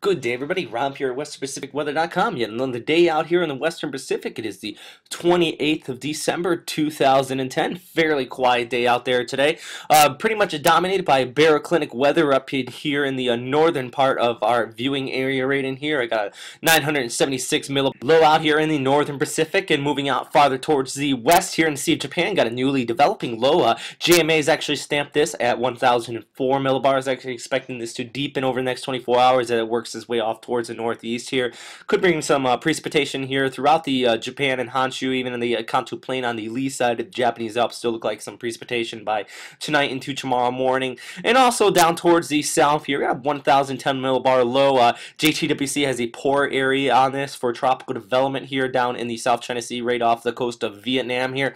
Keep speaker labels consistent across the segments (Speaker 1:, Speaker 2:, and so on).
Speaker 1: Good day, everybody. Rob here at WesternPacificWeather.com. Yet another day out here in the Western Pacific. It is the 28th of December, 2010. Fairly quiet day out there today. Pretty much dominated by baroclinic weather up here in the northern part of our viewing area right in here. I got a 976 low out here in the northern Pacific, and moving out farther towards the west here in the Sea of Japan. Got a newly developing low. JMA has actually stamped this at 1,004 millibars. Actually expecting this to deepen over the next 24 hours as it works its way off towards the northeast here. Could bring some precipitation here throughout the Japan and Honshu, even in the Kanto Plain on the lee side of the Japanese Alps. Still look like some precipitation by tonight into tomorrow morning. And also down towards the south here, we have 1,010 millibar low. JTWC has a poor area on this for tropical development here down in the South China Sea right off the coast of Vietnam here.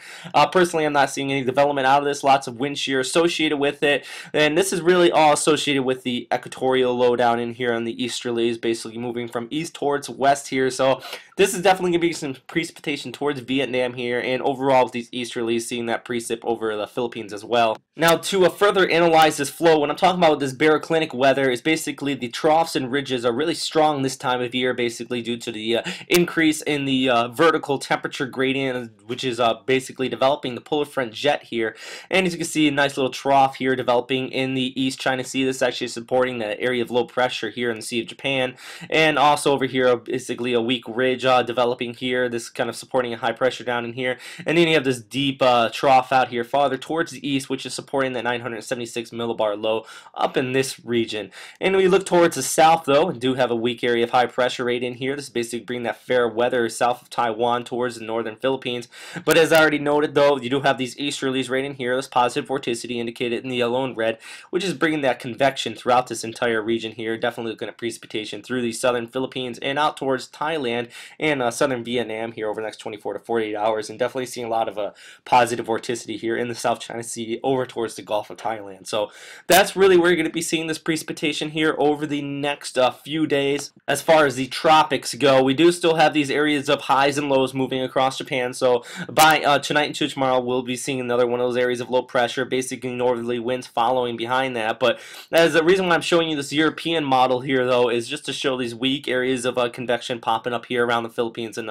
Speaker 1: Personally, I'm not seeing any development out of this. Lots of wind shear associated with it. And this is really all associated with the equatorial low down in here on the easterlies, basically moving from east towards west here. So this is definitely going to be some precipitation towards Vietnam here, and overall with these easterlies seeing that precip over the Philippines as well. Now to further analyze this flow, what I'm talking about with this baroclinic weather is basically the troughs and ridges are really strong this time of year, basically due to the increase in the vertical temperature gradient, which is basically developing the polar front jet here. And as you can see, a nice little trough here developing in the East China Sea. This is actually supporting the area of low pressure here in the Sea of Japan, and also over here basically a weak ridge developing here. This kind of supporting a high pressure down in here, and then you have this deep trough out here farther towards the east, which is supporting the 976 millibar low up in this region. And we look towards the south though, and do have a weak area of high pressure right in here. This is basically bringing that fair weather south of Taiwan towards the northern Philippines. But as I already noted though, you do have these easterlies right in here. This positive vorticity indicated in the yellow and red, which is bringing that convection throughout this entire region here. Definitely looking at precipitation through the southern Philippines and out towards Thailand and southern Vietnam here over the next 24 to 48 hours, and definitely seeing a lot of positive vorticity here in the South China Sea over towards the Gulf of Thailand. So that's really where you're going to be seeing this precipitation here over the next few days. As far as the tropics go, we do still have these areas of highs and lows moving across Japan. So by tonight and tomorrow, we'll be seeing another one of those areas of low pressure, basically northerly winds following behind that. But as the reason why I'm showing you this European model here, though, is just to show these weak areas of convection popping up here around the Philippines and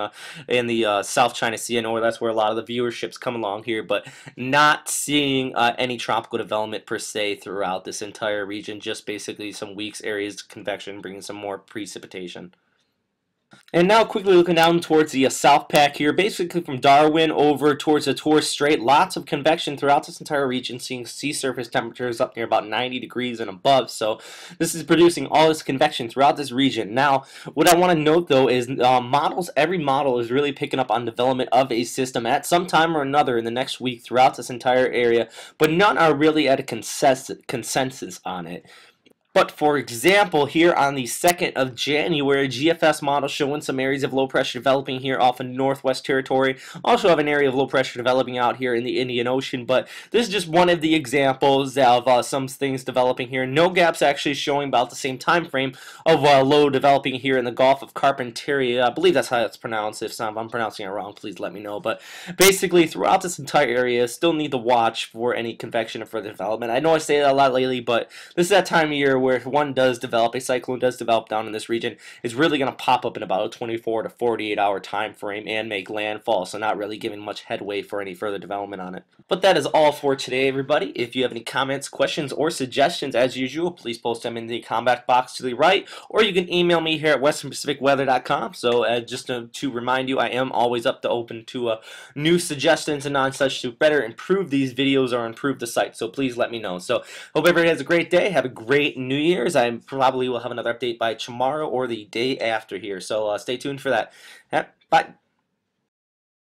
Speaker 1: in the South China Sea. I know that's where a lot of the viewerships come along here, but not seeing any tropical development per se throughout this entire region. Just basically some weak areas of convection, bringing some more precipitation. And now quickly looking down towards the South Pac here, basically from Darwin over towards the Torres Strait, lots of convection throughout this entire region, seeing sea surface temperatures up near about 90 degrees and above. So this is producing all this convection throughout this region. Now, what I want to note though is every model is really picking up on development of a system at some time or another in the next week throughout this entire area, but none are really at a consensus on it. But for example, here on the 2nd of January, GFS model showing some areas of low pressure developing here off in Northwest Territory. Also have an area of low pressure developing out here in the Indian Ocean, but this is just one of the examples of some things developing here. No gaps actually showing about the same time frame of low developing here in the Gulf of Carpentaria. I believe that's how it's pronounced. If I'm pronouncing it wrong, please let me know. But basically, throughout this entire area, still need to watch for any convection or further development. I know I say that a lot lately, but this is that time of year where if one does develop, a cyclone does develop down in this region, it's really going to pop up in about a 24 to 48 hour time frame and make landfall, so not really giving much headway for any further development on it. But that is all for today, everybody. If you have any comments, questions, or suggestions, as usual, please post them in the comment box to the right, or you can email me here at westernpacificweather.com. So just to remind you, I am always open to new suggestions and such to better improve these videos or improve the site, so please let me know. So hope everybody has a great day. Have a great New Year's. I probably will have another update by tomorrow or the day after here, so stay tuned for that. Bye.